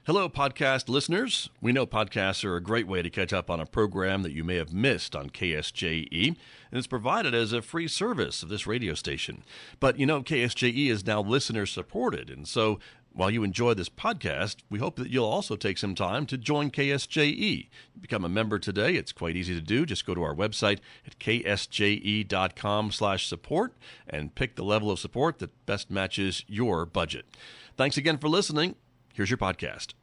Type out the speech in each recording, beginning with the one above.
Hello, podcast listeners. We know podcasts are a great way to catch up on a program that you may have missed on KSJE, and it's provided as a free service of this radio station. But you know, KSJE is now listener-supported, and so while you enjoy this podcast, we hope that you'll also take some time to join KSJE. Become a member today. It's quite easy to do. Just go to our website at ksje.com/support and pick the level of support that best matches your budget. Thanks again for listening. Here's your podcast.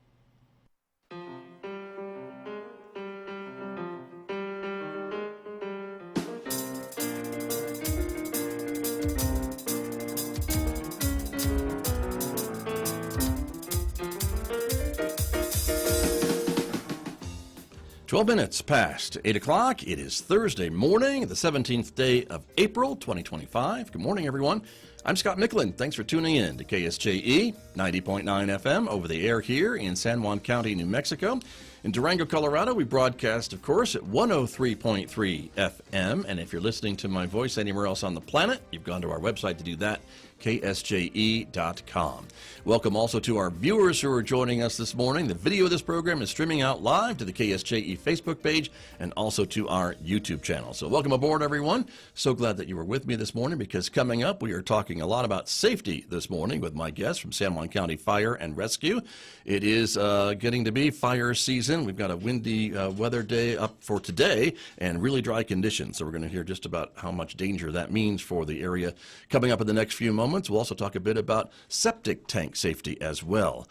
12 minutes past 8 o'clock. It is Thursday morning, the 17th day of April, 2025. Good morning, everyone. I'm Scott Michlin. Thanks for tuning in to KSJE 90.9 FM over the air here in San Juan County, New Mexico. In Durango, Colorado, we broadcast, of course, at 103.3 FM. And if you're listening to my voice anywhere else on the planet, you've gone to our website to do that, ksje.com. Welcome also to our viewers who are joining us this morning. The video of this program is streaming out live to the KSJE Facebook page and also to our YouTube channel. So welcome aboard, everyone. So glad that you were with me this morning, because coming up, we are talking a lot about safety this morning with my guest from San Juan County Fire and Rescue. It is getting to be fire season. We've got a windy weather day up for today and really dry conditions. So we're going to hear just about how much danger that means for the area coming up in the next few moments. We'll also talk a bit about septic tank safety as well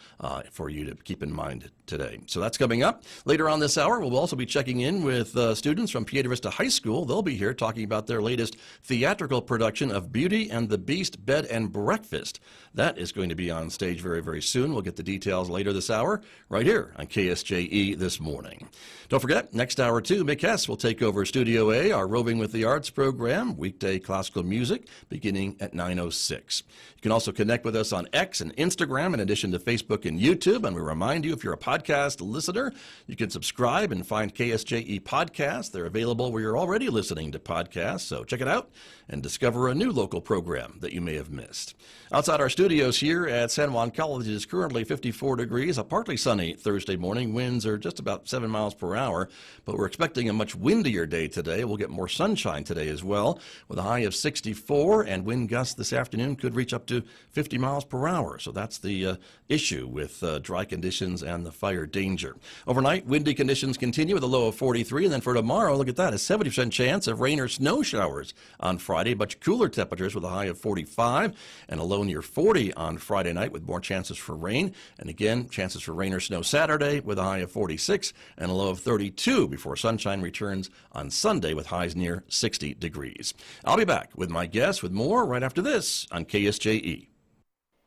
for you to keep in mind today. So that's coming up. Later on this hour, we'll also be checking in with students from Piedra Vista High School. They'll be here talking about their latest theatrical production of Beauty and the Beast Bed and Breakfast. That is going to be on stage very, very soon. We'll get the details later this hour right here on KSJE this morning. Don't forget, next hour too, Mick Hess will take over Studio A, our Roving with the Arts program, weekday classical music beginning at 9:06. You can also connect with us on X and Instagram in addition to Facebook and YouTube. And we remind you, if you're a podcast listener, you can subscribe and find KSJE podcasts. They're available where you're already listening to podcasts. So check it out and discover a new local program that you may have missed. Outside our studios here at San Juan College, it is currently 54 degrees, a partly sunny Thursday morning. Winds are just about 7 miles per hour, but we're expecting a much windier day today. We'll get more sunshine today as well, with a high of 64, and wind gusts this afternoon could reach up to 50 miles per hour. So that's the issue with dry conditions and the fire danger. Overnight, windy conditions continue with a low of 43, and then for tomorrow, look at that, a 70% chance of rain or snow showers on Friday, much cooler temperatures with a high of 45 and a low near 40 on Friday night with more chances for rain. And again, chances for rain or snow Saturday with a high of 46 and a low of 32 before sunshine returns on Sunday with highs near 60 degrees. I'll be back with my guests with more right after this on KSJE.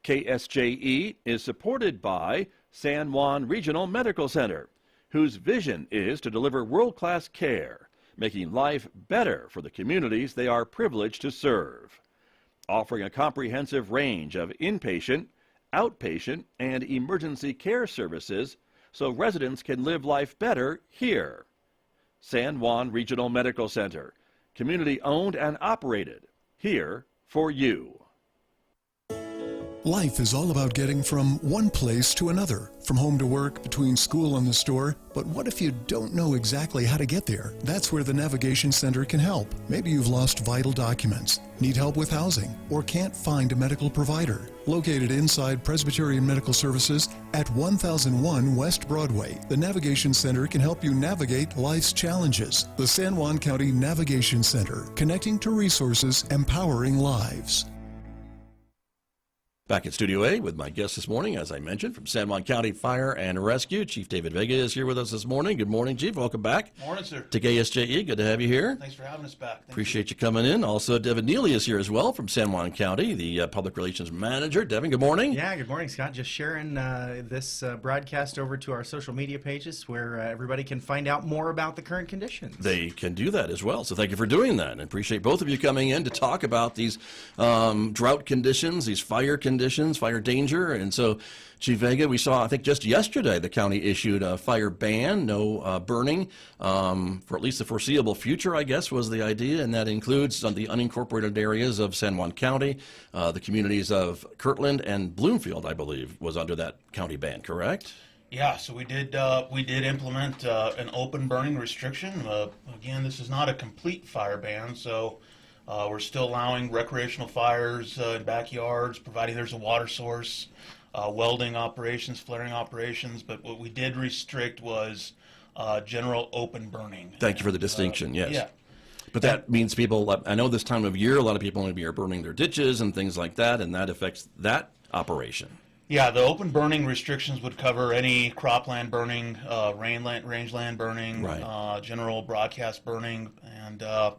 KSJE is supported by San Juan Regional Medical Center, whose vision is to deliver world-class care, making life better for the communities they are privileged to serve. Offering a comprehensive range of inpatient, outpatient, and emergency care services so residents can live life better here. San Juan Regional Medical Center, community-owned and operated, here for you. Life is all about getting from one place to another, from home to work, between school and the store. But what if you don't know exactly how to get there? That's where the Navigation Center can help. Maybe you've lost vital documents, need help with housing, or can't find a medical provider. Located inside Presbyterian Medical Services at 1001 West Broadway, the Navigation Center can help you navigate life's challenges. The San Juan County Navigation Center, connecting to resources, empowering lives. Back at Studio A with my guest this morning, as I mentioned, from San Juan County Fire and Rescue. Chief David Vega is here with us this morning. Good morning, Chief. Welcome back. Morning, sir. To KSJE. Good to have you here. Thanks for having us back. Appreciate you coming in. Also, Devin Neeley is here as well from San Juan County, the Public Relations Manager. Devin, good morning. Yeah, good morning, Scott. Just sharing this broadcast over to our social media pages where everybody can find out more about the current conditions. They can do that as well. So thank you for doing that. And appreciate both of you coming in to talk about these drought conditions, these fire conditions, fire danger. And so, Chief Vega, we saw, I think just yesterday, the county issued a fire ban, no burning, for at least the foreseeable future, I guess, was the idea. And that includes the unincorporated areas of San Juan County, the communities of Kirtland and Bloomfield, I believe, was under that county ban, correct? Yeah, so we did implement an open burning restriction. Again, this is not a complete fire ban, so we're still allowing recreational fires in backyards, providing there's a water source, welding operations, flaring operations. But what we did restrict was general open burning. Thank you for the distinction. Yes. Yeah. But that means people, I know this time of year, a lot of people maybe are burning their ditches and things like that, and that affects that operation. Yeah, the open burning restrictions would cover any cropland burning, rangeland burning, Right. general broadcast burning. And the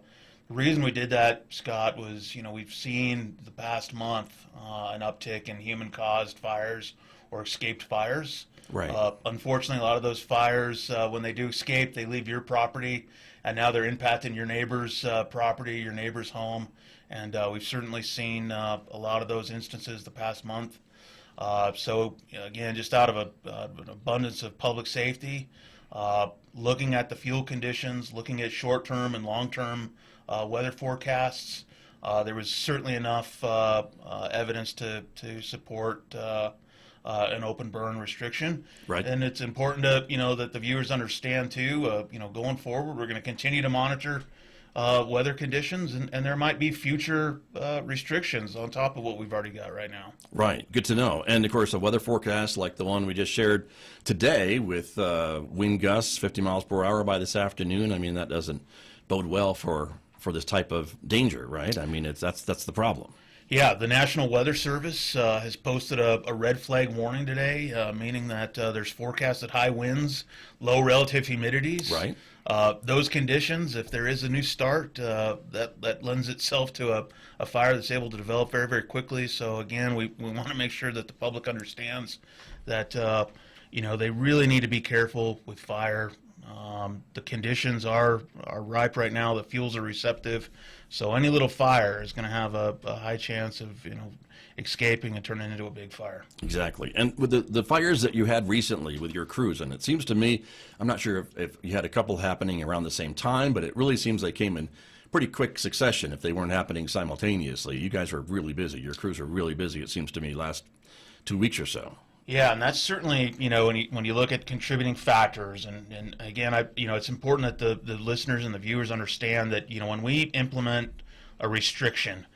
reason we did that, Scott, was, we've seen the past month an uptick in human-caused fires or escaped fires. Right. Unfortunately, a lot of those fires, when they do escape, they leave your property, and now they're impacting your neighbor's property, your neighbor's home. And we've certainly seen a lot of those instances the past month. So again, just out of an abundance of public safety, looking at the fuel conditions, looking at short-term and long-term weather forecasts, there was certainly enough evidence to support an open burn restriction. Right. And it's important to that the viewers understand too. Going forward, we're going to continue to monitor weather conditions, and there might be future restrictions on top of what we've already got right now. Right. Good to know. And of course, a weather forecast like the one we just shared today with wind gusts 50 miles per hour by this afternoon. I mean, that doesn't bode well for this type of danger, right? I mean, that's the problem. Yeah, the National Weather Service has posted a red flag warning today, meaning that there's forecasted high winds, low relative humidities. Right. Those conditions, if there is a new start, that lends itself to a fire that's able to develop very, very quickly. So again, we want to make sure that the public understands that they really need to be careful with fire. The conditions are ripe right now. The fuels are receptive, so any little fire is going to have a high chance of escaping and turning into a big fire. Exactly. And with the fires that you had recently with your crews, and it seems to me, I'm not sure if you had a couple happening around the same time, but it really seems they came in pretty quick succession if they weren't happening simultaneously. You guys were really busy. Your crews were really busy, it seems to me, last 2 weeks or so. Yeah, and that's certainly, when you look at contributing factors, and again, it's important that the listeners and the viewers understand that, when we implement a restriction,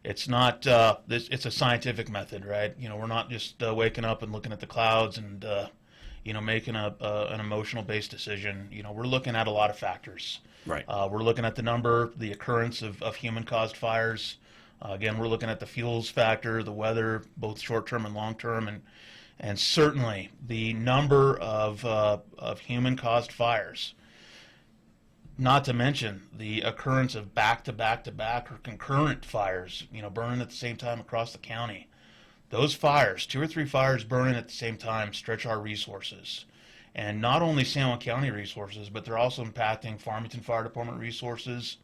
it's not, it's a scientific method, right? We're not just waking up and looking at the clouds and, making an emotional-based decision. We're looking at a lot of factors. Right. We're looking at the occurrence of human-caused fires. Again, we're looking at the fuels factor, the weather, both short-term and long-term, and certainly the number of human-caused fires, not to mention the occurrence of back-to-back-to-back or concurrent fires, burning at the same time across the county. Those fires, 2 or 3 fires burning at the same time, stretch our resources. And not only San Juan County resources, but they're also impacting Farmington Fire Department resources,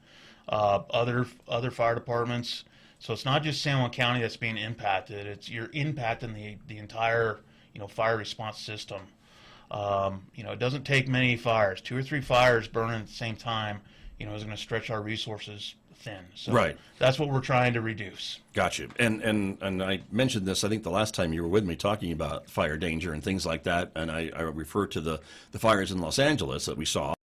other fire departments. So it's not just San Juan County that's being impacted. You're impacting the entire fire response system. It doesn't take many fires. 2 or 3 fires burning at the same time, is going to stretch our resources thin. So right. That's what we're trying to reduce. Got you. And I mentioned this, I think, the last time you were with me talking about fire danger and things like that, and I referred to the fires in Los Angeles that we saw.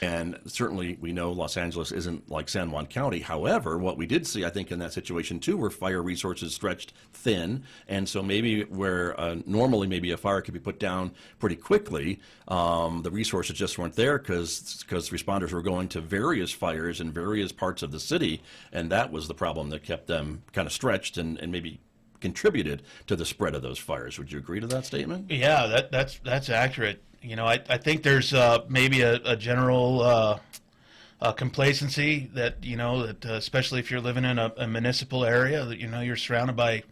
And certainly we know Los Angeles isn't like San Juan County. However, what we did see, I think, in that situation too, were fire resources stretched thin. And so maybe where normally maybe a fire could be put down pretty quickly, the resources just weren't there because responders were going to various fires in various parts of the city. And that was the problem that kept them kind of stretched and maybe contributed to the spread of those fires. Would you agree to that statement? Yeah, that's accurate. I think there's maybe a general complacency that, that especially if you're living in a municipal area, that, you're surrounded by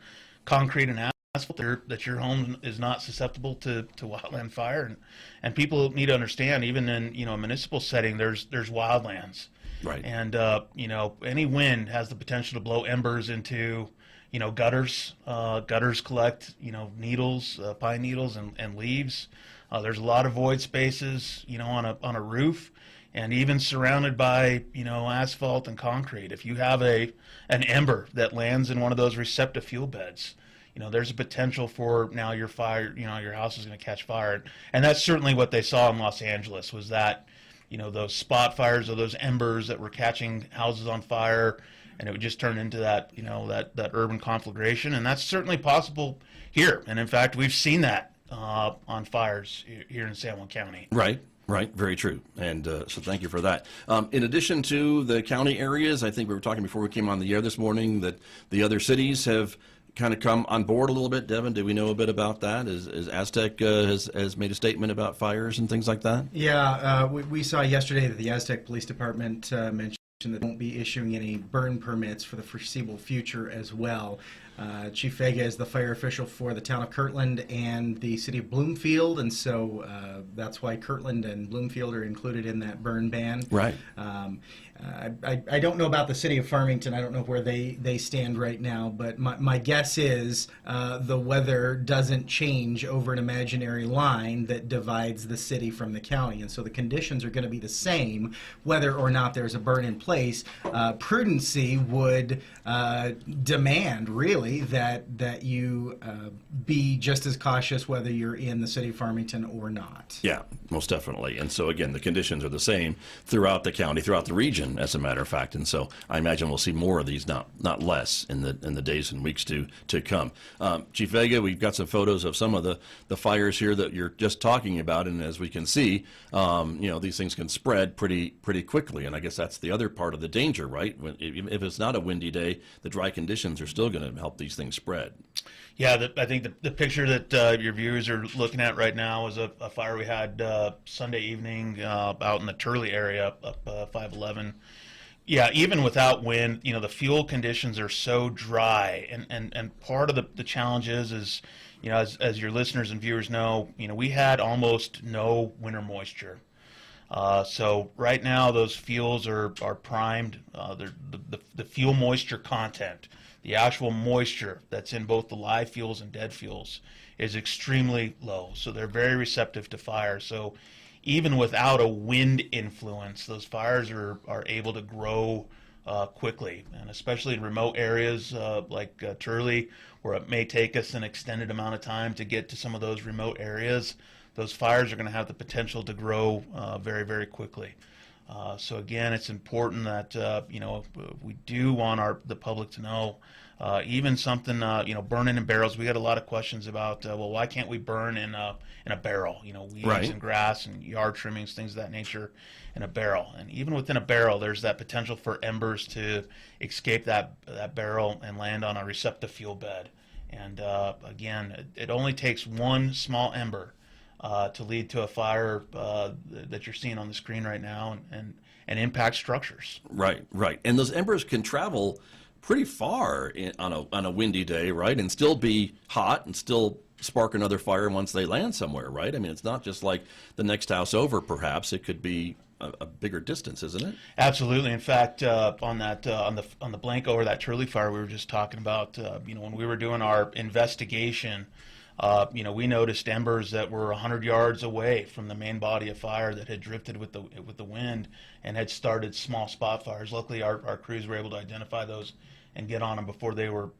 concrete and asphalt, that your home is not susceptible to wildland fire. And people need to understand, even in, a municipal setting, there's wildlands. Right. And, any wind has the potential to blow embers into, gutters. Gutters collect, needles, pine needles and leaves. There's a lot of void spaces, on a roof, and even surrounded by, asphalt and concrete. If you have an ember that lands in one of those receptive fuel beds, there's a potential for now your fire, your house is going to catch fire. And that's certainly what they saw in Los Angeles, was that, those spot fires or those embers that were catching houses on fire, and it would just turn into that, that urban conflagration. And that's certainly possible here. And in fact, we've seen that on fires here in San Juan County. Right. Right, very true. And so thank you for that. In addition to the county areas, I think we were talking before we came on the air this morning that the other cities have kind of come on board a little bit. Devin, do we know a bit about that? Is Aztec has made a statement about fires and things like that? Yeah, we saw yesterday that the Aztec Police Department mentioned that they won't be issuing any burn permits for the foreseeable future as well. Chief Vega is the fire official for the town of Kirtland and the city of Bloomfield, and so that's why Kirtland and Bloomfield are included in that burn ban. Right. I don't know about the city of Farmington. I don't know where they stand right now, but my guess is the weather doesn't change over an imaginary line that divides the city from the county, and so the conditions are going to be the same whether or not there's a burn in place. Prudency would demand, really, that you be just as cautious whether you're in the city of Farmington or not. Yeah, most definitely. And so, again, the conditions are the same throughout the county, throughout the region, as a matter of fact. And so I imagine we'll see more of these, not less, in the days and weeks to come. Chief Vega, we've got some photos of some of the fires here that you're just talking about. And as we can see, these things can spread pretty quickly. And I guess that's the other part of the danger, right? If it's not a windy day, the dry conditions are still going to help these things spread. Yeah, I think the picture that your viewers are looking at right now is a fire we had Sunday evening out in the Turley area up 511. Yeah, even without wind, the fuel conditions are so dry, and part of the challenge is as your listeners and viewers know, we had almost no winter moisture. So right now those fuels are primed. The fuel moisture content, the actual moisture that's in both the live fuels and dead fuels, is extremely low. So they're very receptive to fire. So even without a wind influence, those fires are able to grow quickly, and especially in remote areas like Turley, where it may take us an extended amount of time to get to some of those remote areas. Those fires are going to have the potential to grow very, very quickly. So again, it's important that we do want the public to know, even something burning in barrels. We got a lot of questions about why can't we burn in a barrel? Weeds Right. and grass and yard trimmings, things of that nature, in a barrel. And even within a barrel, there's that potential for embers to escape that barrel and land on a receptive fuel bed. And again, it only takes one small ember to lead to a fire that you're seeing on the screen right now, and impact structures. Right. And those embers can travel pretty far on a windy day, right? And still be hot and still spark another fire once they land somewhere, right? I mean, it's not just like the next house over, perhaps. It could be a bigger distance, isn't it? Absolutely. In fact, on the Blanco or that Turley fire we were just talking about, when we were doing our investigation, we noticed embers that were 100 yards away from the main body of fire that had drifted with the wind and had started small spot fires. Luckily, our crews were able to identify those and get on them before they were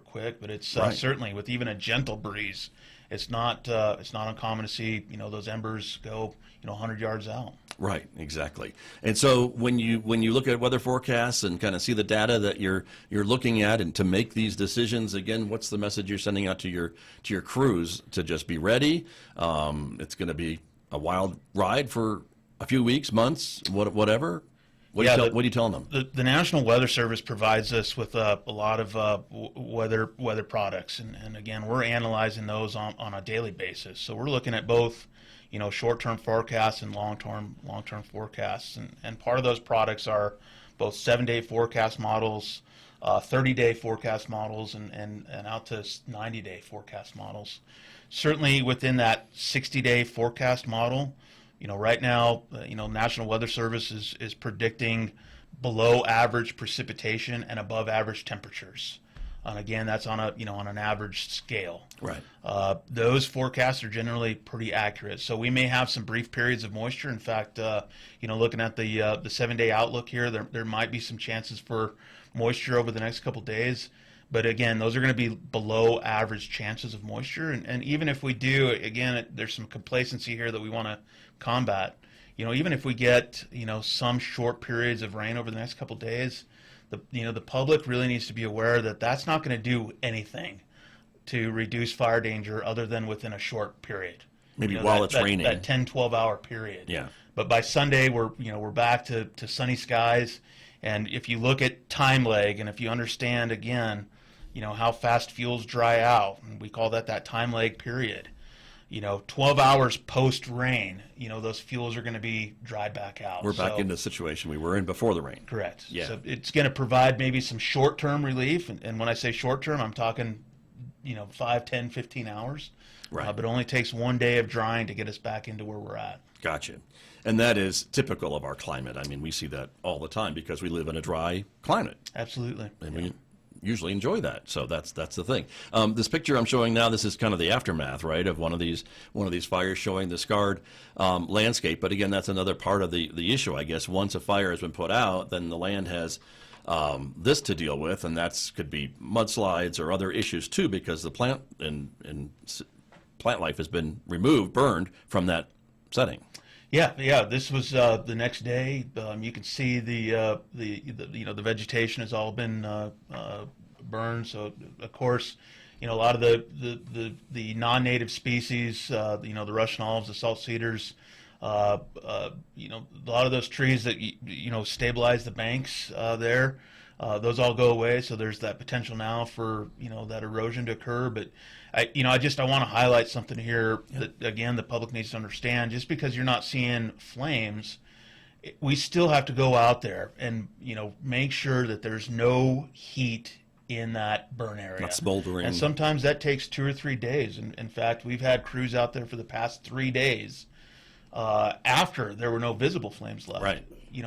quick. But it's Right. certainly, with even a gentle breeze, it's not uncommon to see those embers go 100 yards out. Right, exactly. And so when you look at weather forecasts and kind of see the data that you're looking at, and to make these decisions, again, what's the message you're sending out to your crews to just be ready? It's going to be a wild ride for a few weeks, months, whatever. What are you telling them? The National Weather Service provides us with a lot of weather products, and again, we're analyzing those on a daily basis. So we're looking at both short-term forecasts and long-term forecasts, and part of those products are both 7-day forecast models, 30-day forecast models, and out to 90-day forecast models. Certainly within that 60-day forecast model, right now, National Weather Service is predicting below average precipitation and above average temperatures. And again, that's on an average scale. Right. Those forecasts are generally pretty accurate. So we may have some brief periods of moisture. In fact, looking at the 7-day outlook here, there might be some chances for moisture over the next couple days. But again, those are going to be below average chances of moisture. And even if we do, again, there's some complacency here that we want to combat. Even if we get, some short periods of rain over the next couple of days, the public really needs to be aware that that's not going to do anything to reduce fire danger other than within a short period. Maybe while it's raining. That 10, 12-hour period. Yeah. But by Sunday, we're back to sunny skies. And if you look at time lag, and if you understand, again, how fast fuels dry out, and we call that time lag period, 12 hours post-rain, those fuels are going to be dried back out. We're back into the situation we were in before the rain. Correct. Yeah. So it's going to provide maybe some short-term relief. And when I say short-term, I'm talking, 5, 10, 15 hours. Right. But it only takes one day of drying to get us back into where we're at. Gotcha. And that is typical of our climate. I mean, we see that all the time because we live in a dry climate. Absolutely. And we usually enjoy that. So that's the thing. This picture I'm showing now, this is kind of the aftermath, right, of one of these fires, showing the scarred landscape. But again, that's another part of the issue, I guess. Once a fire has been put out, then the land has this to deal with, and could be mudslides or other issues too, because the plant and plant life has been burned from that setting. Yeah. This was the next day. You can see the vegetation has all been burned. So of course, a lot of the non-native species, the Russian olives, the salt cedars, a lot of those trees that stabilize the banks there. Those all go away, so there's that potential now for that erosion to occur. But I want to highlight something here that, again, the public needs to understand. Just because you're not seeing flames, we still have to go out there and make sure that there's no heat in that burn area. Not smoldering. And sometimes that takes 2 or 3 days. And in fact, we've had crews out there for the past 3 days after there were no visible flames left. Right.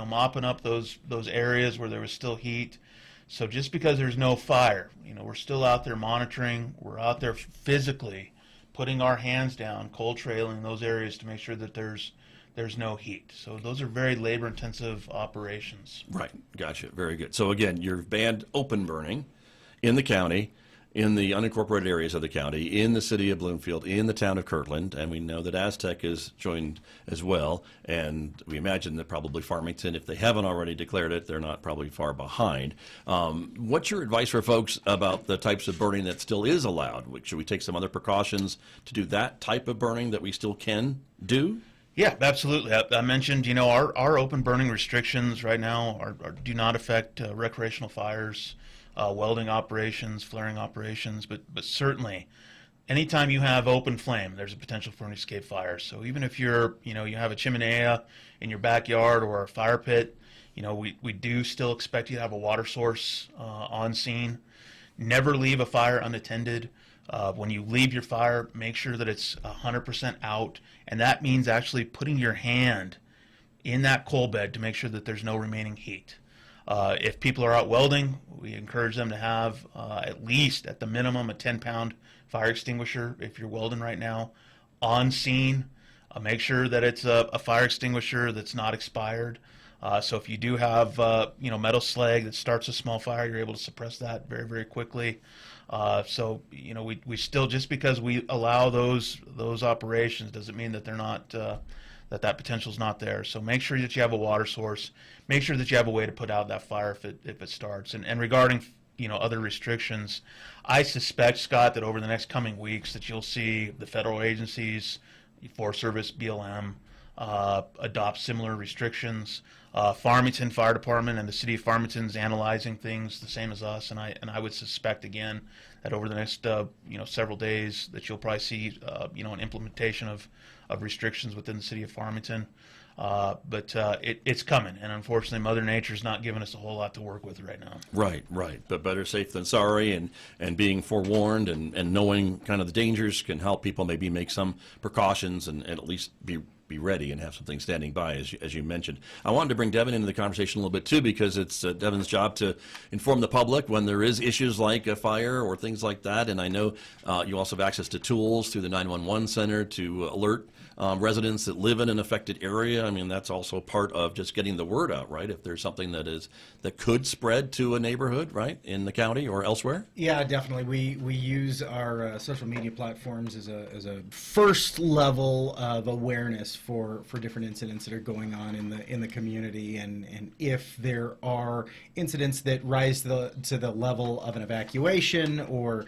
Mopping up those areas where there was still heat. So just because there's no fire, we're still out there monitoring. We're out there physically putting our hands down, cold trailing those areas to make sure that there's no heat. So those are very labor-intensive operations. Right. Gotcha. Very good. So again, you've banned open burning in the county, in the unincorporated areas of the county, in the city of Bloomfield, in the town of Kirtland, and we know that Aztec is joined as well, and we imagine that probably Farmington, if they haven't already declared it, they're not probably far behind. What's your advice for folks about the types of burning that still is allowed? Should we take some other precautions to do that type of burning that we still can do? Yeah, absolutely. I mentioned, our open burning restrictions right now do not affect recreational fires, welding operations, flaring operations, but certainly anytime you have open flame, there's a potential for an escape fire. So even if you have a chimenea in your backyard or a fire pit, we do still expect you to have a water source on scene. Never leave a fire unattended. When you leave your fire, make sure that it's 100% out, and that means actually putting your hand in that coal bed to make sure that there's no remaining heat. If people are out welding, we encourage them to have at least, at the minimum, a 10-pound fire extinguisher if you're welding right now on scene. Make sure that it's a fire extinguisher that's not expired. So if you do have metal slag that starts a small fire, you're able to suppress that very, very quickly. So we still, just because we allow those operations doesn't mean that they're not that potential is not there. So make sure that you have a water source. Make sure that you have a way to put out that fire if it starts. And regarding other restrictions, I suspect, Scott, that over the next coming weeks that you'll see the federal agencies, Forest Service, BLM, adopt similar restrictions. Farmington Fire Department and the city of Farmington's analyzing things the same as us, and I would suspect again that over the next several days that you'll probably see an implementation of restrictions within the city of Farmington. But it's coming, and unfortunately Mother Nature's not giving us a whole lot to work with right now. Right. But better safe than sorry, and being forewarned and knowing kind of the dangers can help people maybe make some precautions and at least be be ready and have something standing by, as you mentioned. I wanted to bring Devin into the conversation a little bit too, because it's Devin's job to inform the public when there is issues like a fire or things like that. And I know you also have access to tools through the 911 center to alert residents that live in an affected area. I mean, that's also part of just getting the word out, right? If there's something that could spread to a neighborhood, right, in the county or elsewhere. Yeah, definitely. We use our social media platforms as a first level of awareness for different incidents that are going on in the community, and if there are incidents that rise to the level of an evacuation or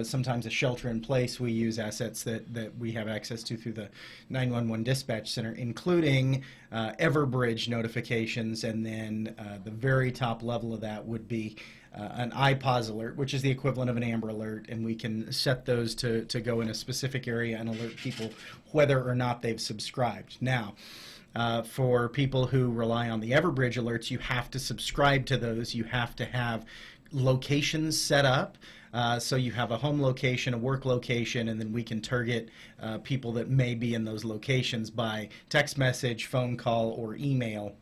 sometimes a shelter in place, we use assets that we have access to through the 911 dispatch center, including Everbridge notifications, and then the very top level of that would be an IPAWS alert, which is the equivalent of an Amber Alert, and we can set those to go in a specific area and alert people whether or not they've subscribed. Now, for people who rely on the Everbridge alerts, you have to subscribe to those. You have to have locations set up. So you have a home location, a work location, and then we can target people that may be in those locations by text message, phone call, or email.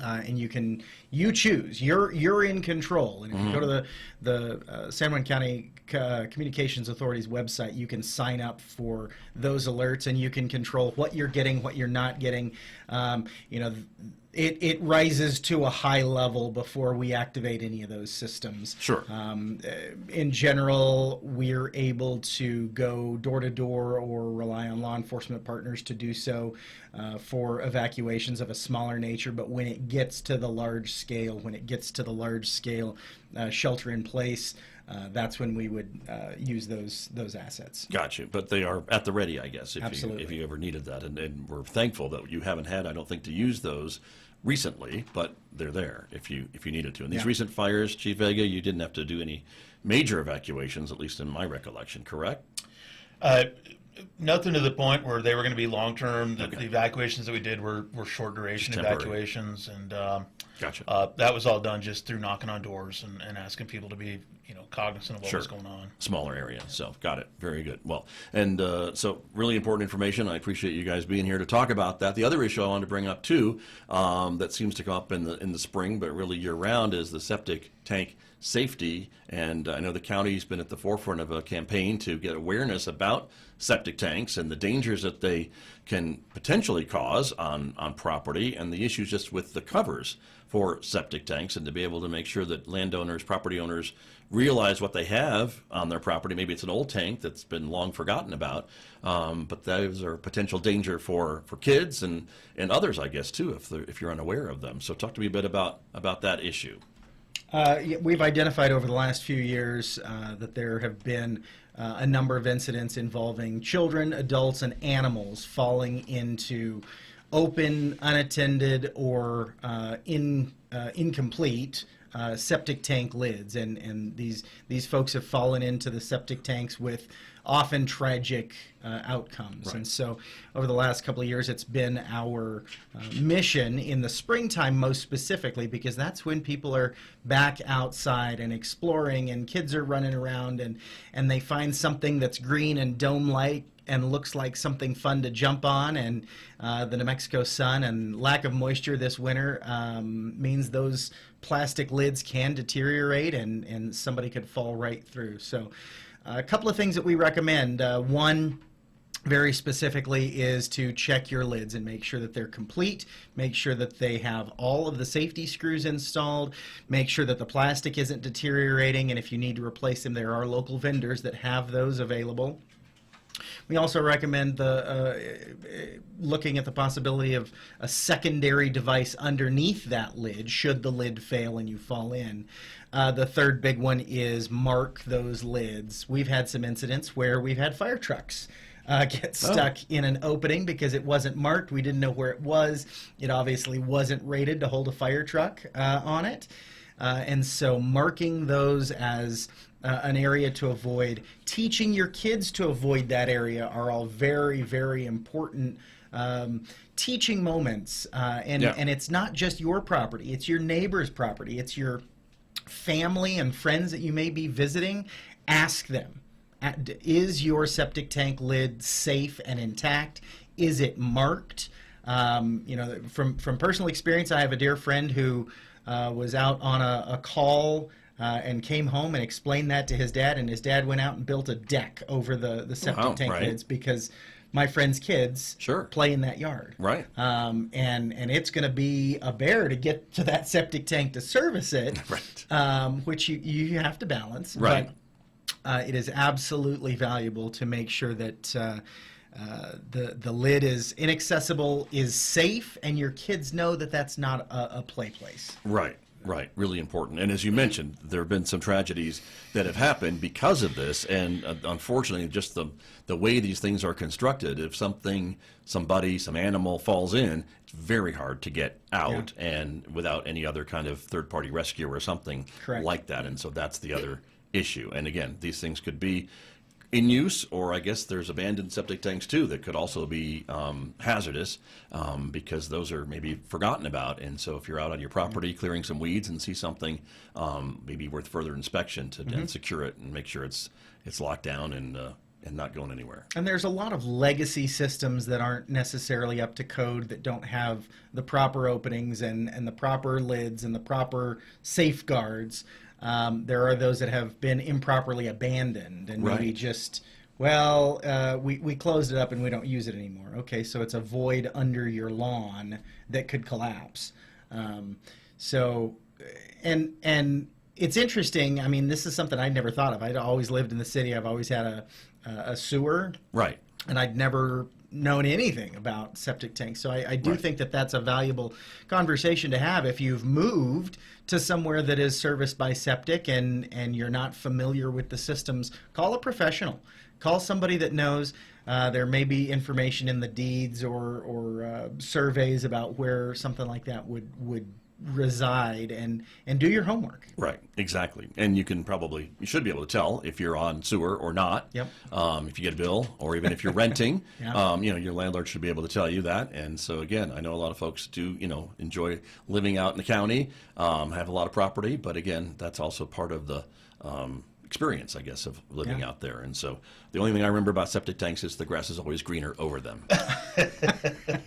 And you choose. You're in control. And if you go to the San Juan County Communications Authority's website, you can sign up for those alerts, and you can control what you're getting, what you're not getting. It rises to a high level before we activate any of those systems. Sure. In general, we're able to go door to door or rely on law enforcement partners to do so for evacuations of a smaller nature. But when it gets to the large scale, shelter in place, that's when we would use those assets. Gotcha. But they are at the ready, I guess, Absolutely. if you ever needed that. And we're thankful that you haven't had, I don't think, to use those recently, but they're there if you needed to. And these recent fires, Chief Vega, you didn't have to do any major evacuations, at least in my recollection, correct? Nothing to the point where they were going to be long-term. The evacuations that we did were short-duration evacuations, and Gotcha. that was all done just through knocking on doors and asking people to be cognizant of what was going on. Smaller area, so got it. Very good. Well, and so really important information. I appreciate you guys being here to talk about that. The other issue I wanted to bring up too, that seems to come up in the spring, but really year-round, is the septic tank safety. And I know the county's been at the forefront of a campaign to get awareness about septic tanks and the dangers that they can potentially cause on property, and the issues just with the covers for septic tanks, and to be able to make sure that landowners, property owners, realize what they have on their property. Maybe it's an old tank that's been long forgotten about, but those are potential danger for kids and others, I guess, too, if you're unaware of them. So talk to me a bit about that issue. We've identified over the last few years that there have been a number of incidents involving children, adults, and animals falling into open, unattended, or incomplete septic tank lids, and these folks have fallen into the septic tanks with often tragic outcomes. Right. And so over the last couple of years, it's been our mission in the springtime, most specifically, because that's when people are back outside and exploring, and kids are running around, and they find something that's green and dome-like and looks like something fun to jump on, and the New Mexico sun and lack of moisture this winter means those plastic lids can deteriorate, and somebody could fall right through. So a couple of things that we recommend. One, very specifically, is to check your lids and make sure that they're complete, make sure that they have all of the safety screws installed, make sure that the plastic isn't deteriorating, and if you need to replace them, there are local vendors that have those available. We also recommend looking at the possibility of a secondary device underneath that lid should the lid fail and you fall in. The third big one is mark those lids. We've had some incidents where we've had fire trucks get stuck in an opening because it wasn't marked. We didn't know where it was. It obviously wasn't rated to hold a fire truck on it. And so marking those as an area to avoid, teaching your kids to avoid that area are all very, very important teaching moments. And it's not just your property. It's your neighbor's property. It's your family and friends that you may be visiting. Ask them. Is your septic tank lid safe and intact? Is it marked? From personal experience, I have a dear friend who was out on a call and came home and explained that to his dad, and his dad went out and built a deck over the septic tank lids because my friend's kids play in that yard. Right. And it's going to be a bear to get to that septic tank to service it, which you have to balance. Right. But it is absolutely valuable to make sure that the lid is inaccessible, is safe, and your kids know that that's not a play place. Right. Right, really important. And as you mentioned, there have been some tragedies that have happened because of this, and unfortunately, just the way these things are constructed, if somebody, some animal falls in, it's very hard to get out, and without any other kind of third-party rescue or something like that. And so that's the other issue. And again, these things could be in use, or I guess there's abandoned septic tanks too that could also be hazardous because those are maybe forgotten about. And so if you're out on your property clearing some weeds and see something maybe worth further inspection to and secure it and make sure it's locked down and not going anywhere. And there's a lot of legacy systems that aren't necessarily up to code, that don't have the proper openings and the proper lids and the proper safeguards. There are those that have been improperly abandoned and maybe just, we closed it up and we don't use it anymore. Okay, so it's a void under your lawn that could collapse. And it's interesting. I mean, this is something I'd never thought of. I'd always lived in the city. I've always had a sewer. Right. And I'd never known anything about septic tanks. So I do think that that's a valuable conversation to have if you've moved to somewhere that is serviced by septic and you're not familiar with the systems. Call a professional. Call somebody that knows. There may be information in the deeds or surveys about where something like that would reside, and do your homework. Right, exactly. And you should be able to tell if you're on sewer or not. Yep. If you get a bill, or even if you're renting, your landlord should be able to tell you that. And so again, I know a lot of folks do, enjoy living out in the county, have a lot of property, but again, that's also part of the experience, I guess, of living out there. And so the only thing I remember about septic tanks is the grass is always greener over them.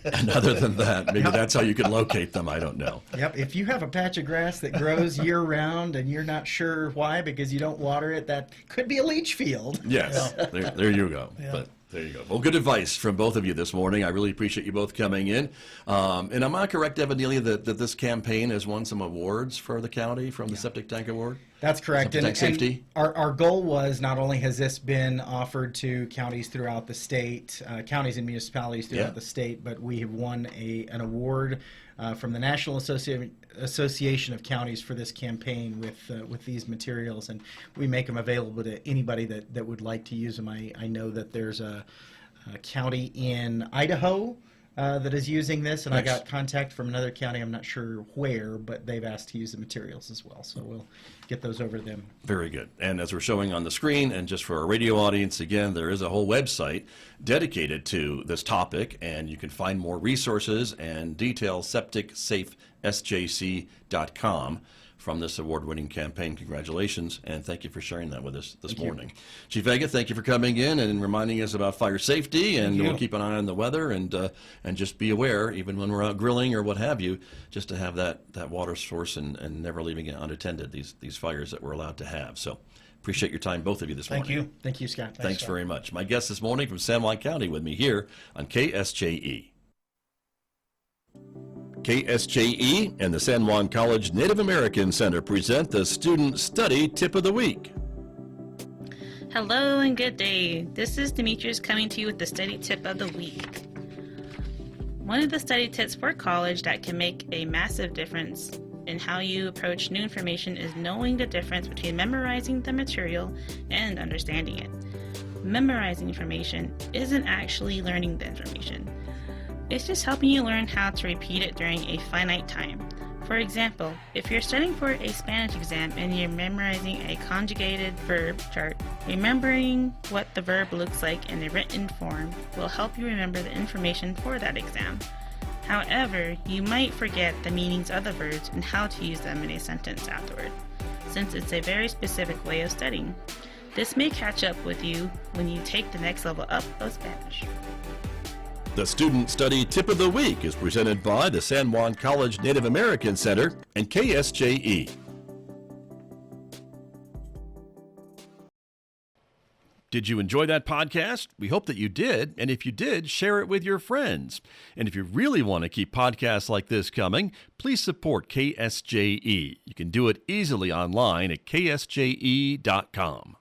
And other than that, maybe that's how you can locate them. I don't know. Yep. If you have a patch of grass that grows year round and you're not sure why because you don't water it, that could be a leach field. Yes. There you go. Yeah. But there you go. Well, good advice from both of you this morning. I really appreciate you both coming in. And am I correct, Devin Neeley, that this campaign has won some awards for the county from the Septic Tank Award? That's correct. Septic tank safety. And our goal was, not only has this been offered to counties throughout the state, counties and municipalities throughout the state, but we have won an award from the National Association of Counties for this campaign with these materials, and we make them available to anybody that would like to use them. I know that there's a county in Idaho that is using this, and I got contact from another county, I'm not sure where, but they've asked to use the materials as well, so we'll get those over to them. Very good. And as we're showing on the screen, and just for our radio audience, again, there is a whole website dedicated to this topic, and you can find more resources and details, septicsafesjc.com. from this award-winning campaign. Congratulations, and thank you for sharing that with us this morning. Chief Vega, thank you for coming in and reminding us about fire safety, and we'll keep an eye on the weather and just be aware, even when we're out grilling or what have you, just to have that water source and never leaving it unattended, these fires that we're allowed to have. So appreciate your time, both of you, this morning. Thank you. Thank you, Scott. Thanks very much. My guest this morning from San Juan County with me here on KSJE. KSJE and the San Juan College Native American Center present the Student Study Tip of the Week. Hello and good day. This is Demetrius coming to you with the Study Tip of the Week. One of the study tips for college that can make a massive difference in how you approach new information is knowing the difference between memorizing the material and understanding it. Memorizing information isn't actually learning the information. It's just helping you learn how to repeat it during a finite time. For example, if you're studying for a Spanish exam and you're memorizing a conjugated verb chart, remembering what the verb looks like in a written form will help you remember the information for that exam. However, you might forget the meanings of the verbs and how to use them in a sentence afterward, since it's a very specific way of studying. This may catch up with you when you take the next level up of Spanish. The Student Study Tip of the Week is presented by the San Juan College Native American Center and KSJE. Did you enjoy that podcast? We hope that you did. And if you did, share it with your friends. And if you really want to keep podcasts like this coming, please support KSJE. You can do it easily online at ksje.com.